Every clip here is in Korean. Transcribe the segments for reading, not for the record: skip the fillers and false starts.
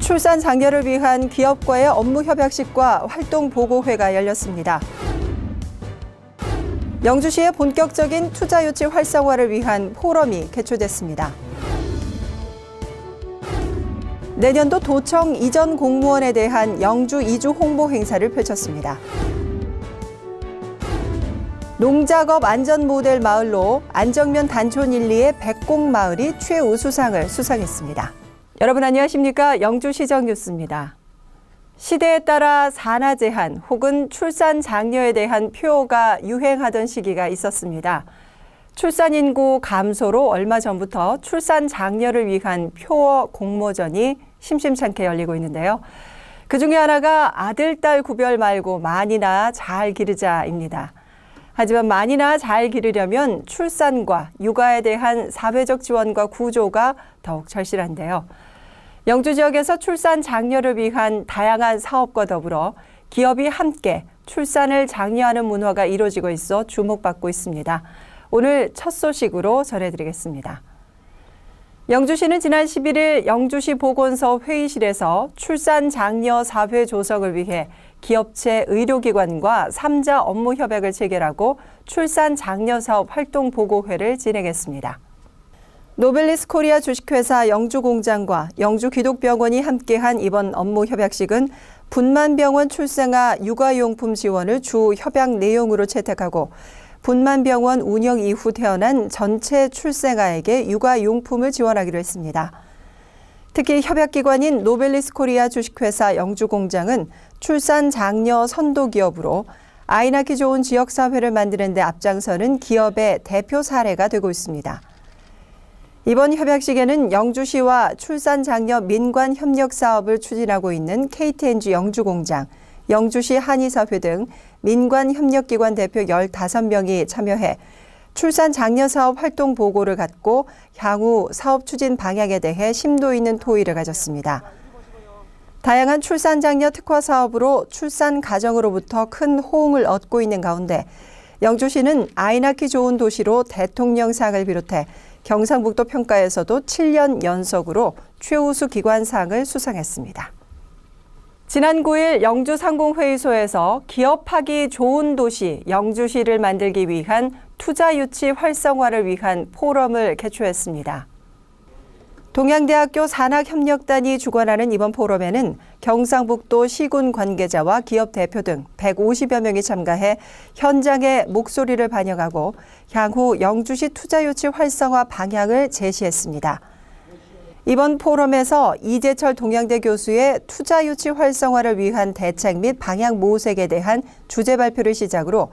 출산 장려를 위한 기업과의 업무 협약식과 활동 보고회가 열렸습니다. 영주시의 본격적인 투자 유치 활성화를 위한 포럼이 개최됐습니다. 내년도 도청 이전 공무원에 대한 영주 이주 홍보 행사를 펼쳤습니다. 농작업 안전 모델 마을로 안정면 단촌 1, 2의 백곡마을이 최우수상을 수상했습니다. 여러분 안녕하십니까? 영주시정 뉴스입니다. 시대에 따라 산하 제한 혹은 출산 장려에 대한 표어가 유행하던 시기가 있었습니다. 출산 인구 감소로 얼마 전부터 출산 장려를 위한 표어 공모전이 심심찮게 열리고 있는데요. 그중에 하나가 아들, 딸 구별 말고 많이나 잘 기르자입니다. 하지만 많이나 잘 기르려면 출산과 육아에 대한 사회적 지원과 구조가 더욱 절실한데요. 영주 지역에서 출산 장려를 위한 다양한 사업과 더불어 기업이 함께 출산을 장려하는 문화가 이루어지고 있어 주목받고 있습니다. 오늘 첫 소식으로 전해드리겠습니다. 영주시는 지난 11일 영주시 보건소 회의실에서 출산 장려 사회 조성을 위해 기업체 의료기관과 3자 업무 협약을 체결하고 출산 장려 사업 활동 보고회를 진행했습니다. 노벨리스 코리아 주식회사 영주공장과 영주기독병원이 함께한 이번 업무 협약식은 분만병원 출생아 육아용품 지원을 주 협약 내용으로 채택하고 분만병원 운영 이후 태어난 전체 출생아에게 육아용품을 지원하기로 했습니다. 특히 협약기관인 노벨리스 코리아 주식회사 영주공장은 출산 장려 선도기업으로 아이 낳기 좋은 지역사회를 만드는 데 앞장서는 기업의 대표 사례가 되고 있습니다. 이번 협약식에는 영주시와 출산 장려 민관 협력 사업을 추진하고 있는 KTNG 영주공장, 영주시 한의사회 등 민관 협력기관 대표 15명이 참여해 출산 장려 사업 활동 보고를 갖고 향후 사업 추진 방향에 대해 심도 있는 토의를 가졌습니다. 다양한 출산 장려 특화 사업으로 출산 가정으로부터 큰 호응을 얻고 있는 가운데 영주시는 아이 낳기 좋은 도시로 대통령상을 비롯해 경상북도 평가에서도 7년 연속으로 최우수 기관상을 수상했습니다. 지난 9일 영주 상공회의소에서 기업하기 좋은 도시 영주시를 만들기 위한 투자 유치 활성화를 위한 포럼을 개최했습니다. 동양대학교 산학협력단이 주관하는 이번 포럼에는 경상북도 시군 관계자와 기업 대표 등 150여 명이 참가해 현장의 목소리를 반영하고 향후 영주시 투자 유치 활성화 방향을 제시했습니다. 이번 포럼에서 이재철 동양대 교수의 투자 유치 활성화를 위한 대책 및 방향 모색에 대한 주제 발표를 시작으로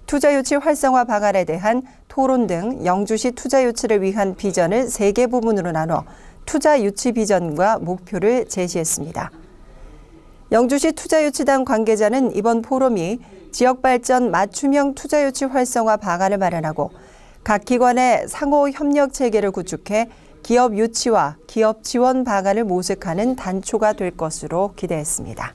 투자 유치 활성화 방안에 대한 토론 등 영주시 투자 유치를 위한 비전을 3개 부문으로 나눠 투자 유치 비전과 목표를 제시했습니다. 영주시 투자유치단 관계자는 이번 포럼이 지역발전 맞춤형 투자유치 활성화 방안을 마련하고 각 기관의 상호 협력 체계를 구축해 기업 유치와 기업 지원 방안을 모색하는 단초가 될 것으로 기대했습니다.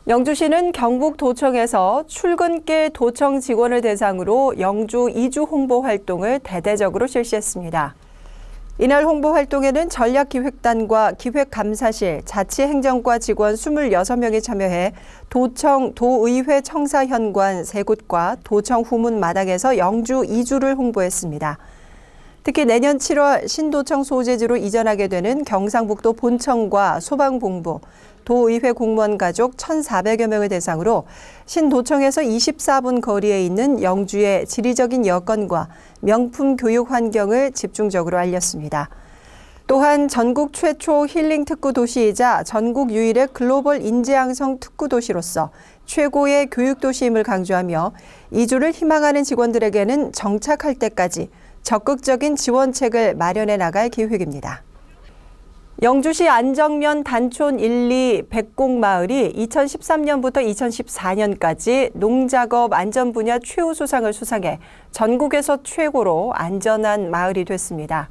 영주시는 경북도청에서 출근길 도청 직원을 대상으로 영주 이주 홍보 활동을 대대적으로 실시했습니다. 이날 홍보 활동에는 전략기획단과 기획감사실, 자치행정과 직원 26명이 참여해 도청, 도의회 청사현관 3곳과 도청 후문 마당에서 영주 이주를 홍보했습니다. 특히 내년 7월 신도청 소재지로 이전하게 되는 경상북도 본청과 소방본부, 도의회 공무원 가족 1,400여 명을 대상으로 신도청에서 24분 거리에 있는 영주의 지리적인 여건과 명품 교육 환경을 집중적으로 알렸습니다. 또한 전국 최초 힐링 특구 도시이자 전국 유일의 글로벌 인재양성 특구 도시로서 최고의 교육 도시임을 강조하며 이주를 희망하는 직원들에게는 정착할 때까지 적극적인 지원책을 마련해 나갈 계획입니다. 영주시 안정면 단촌 1, 2 백곡마을이 2013년부터 2014년까지 농작업 안전 분야 최우수상을 수상해 전국에서 최고로 안전한 마을이 됐습니다.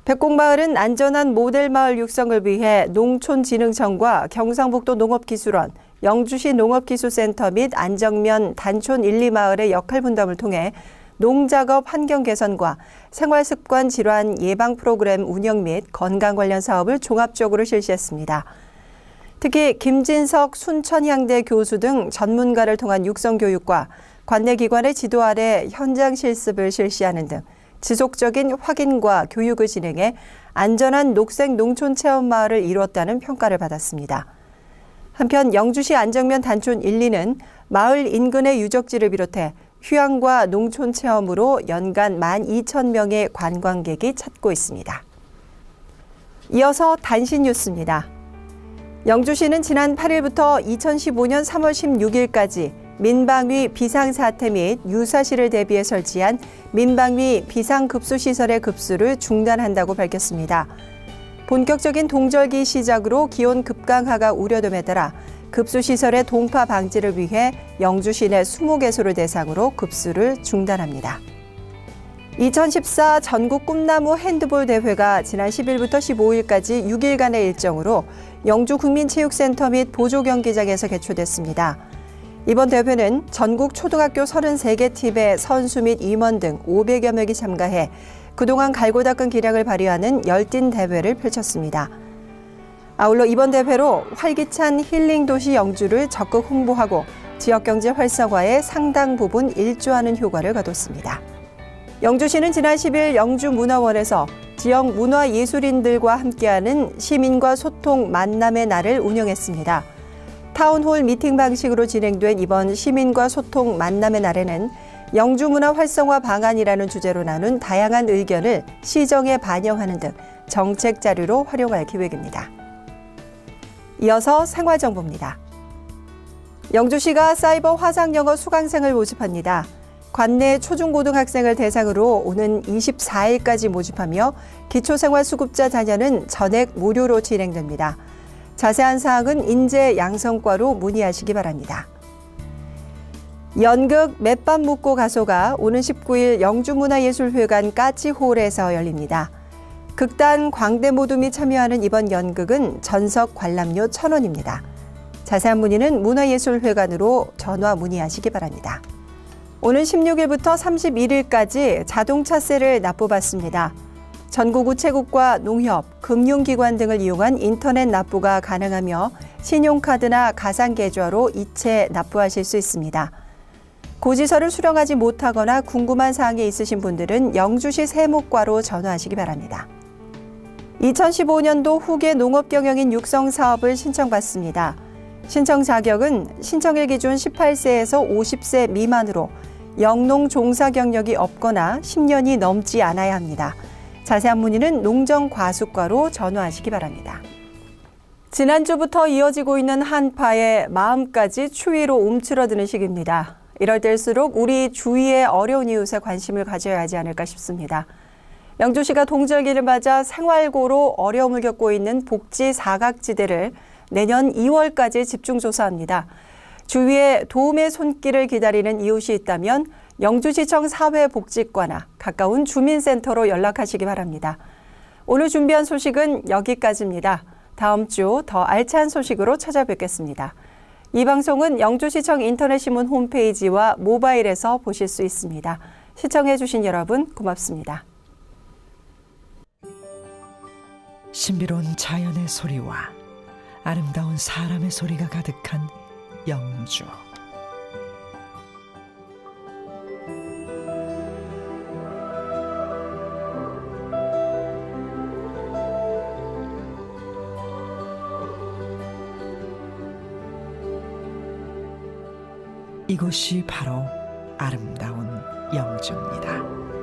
백곡마을은 안전한 모델 마을 육성을 위해 농촌진흥청과 경상북도 농업기술원, 영주시 농업기술센터 및 안정면 단촌 1, 2마을의 역할 분담을 통해 농작업 환경 개선과 생활습관 질환 예방 프로그램 운영 및 건강 관련 사업을 종합적으로 실시했습니다. 특히 김진석 순천향대 교수 등 전문가를 통한 육성 교육과 관내 기관의 지도 아래 현장 실습을 실시하는 등 지속적인 확인과 교육을 진행해 안전한 녹색 농촌 체험 마을을 이루었다는 평가를 받았습니다. 한편 영주시 안정면 단촌 1, 2는 마을 인근의 유적지를 비롯해 휴양과 농촌 체험으로 연간 12,000명의 관광객이 찾고 있습니다. 이어서 단신 뉴스입니다. 영주시는 지난 8일부터 2015년 3월 16일까지 민방위 비상사태 및 유사시를 대비해 설치한 민방위 비상급수시설의 급수를 중단한다고 밝혔습니다. 본격적인 동절기 시작으로 기온 급강하가 우려됨에 따라 급수시설의 동파 방지를 위해 영주시 내 20개소를 대상으로 급수를 중단합니다. 2014 전국 꿈나무 핸드볼 대회가 지난 10일부터 15일까지 6일간의 일정으로 영주국민체육센터 및 보조경기장에서 개최됐습니다. 이번 대회는 전국 초등학교 33개 팀의 선수 및 임원 등 500여 명이 참가해 그동안 갈고 닦은 기량을 발휘하는 열띤 대회를 펼쳤습니다. 아울러 이번 대회로 활기찬 힐링 도시 영주를 적극 홍보하고 지역경제 활성화에 상당 부분 일조하는 효과를 거뒀습니다. 영주시는 지난 10일 영주문화원에서 지역 문화예술인들과 함께하는 시민과 소통 만남의 날을 운영했습니다. 타운홀 미팅 방식으로 진행된 이번 시민과 소통 만남의 날에는 영주문화 활성화 방안이라는 주제로 나눈 다양한 의견을 시정에 반영하는 등 정책 자료로 활용할 계획입니다. 이어서 생활정보입니다. 영주시가 사이버 화상영어 수강생을 모집합니다. 관내 초중고등학생을 대상으로 오는 24일까지 모집하며 기초생활수급자 자녀는 전액 무료로 진행됩니다. 자세한 사항은 인재 양성과로 문의하시기 바랍니다. 연극 맷밥 묻고 가소가 오는 19일 영주문화예술회관 까치홀에서 열립니다. 극단 광대모둠이 참여하는 이번 연극은 전석 관람료 1,000원입니다. 자세한 문의는 문화예술회관으로 전화 문의하시기 바랍니다. 오는 16일부터 31일까지 자동차세를 납부받습니다. 전국 우체국과 농협, 금융기관 등을 이용한 인터넷 납부가 가능하며 신용카드나 가상계좌로 이체 납부하실 수 있습니다. 고지서를 수령하지 못하거나 궁금한 사항이 있으신 분들은 영주시 세무과로 전화하시기 바랍니다. 2015년도 후계 농업경영인 육성 사업을 신청받습니다. 신청 자격은 신청일 기준 18세에서 50세 미만으로 영농 종사 경력이 없거나 10년이 넘지 않아야 합니다. 자세한 문의는 농정과수과로 전화하시기 바랍니다. 지난주부터 이어지고 있는 한파에 마음까지 추위로 움츠러드는 시기입니다. 이럴 때일수록 우리 주위의 어려운 이웃에 관심을 가져야 하지 않을까 싶습니다. 영주시가 동절기를 맞아 생활고로 어려움을 겪고 있는 복지 사각지대를 내년 2월까지 집중조사합니다. 주위에 도움의 손길을 기다리는 이웃이 있다면 영주시청 사회복지과나 가까운 주민센터로 연락하시기 바랍니다. 오늘 준비한 소식은 여기까지입니다. 다음 주 더 알찬 소식으로 찾아뵙겠습니다. 이 방송은 영주시청 인터넷신문 홈페이지와 모바일에서 보실 수 있습니다. 시청해주신 여러분 고맙습니다. 신비로운 자연의 소리와 아름다운 사람의 소리가 가득한 영주. 이곳이 바로 아름다운 영주입니다.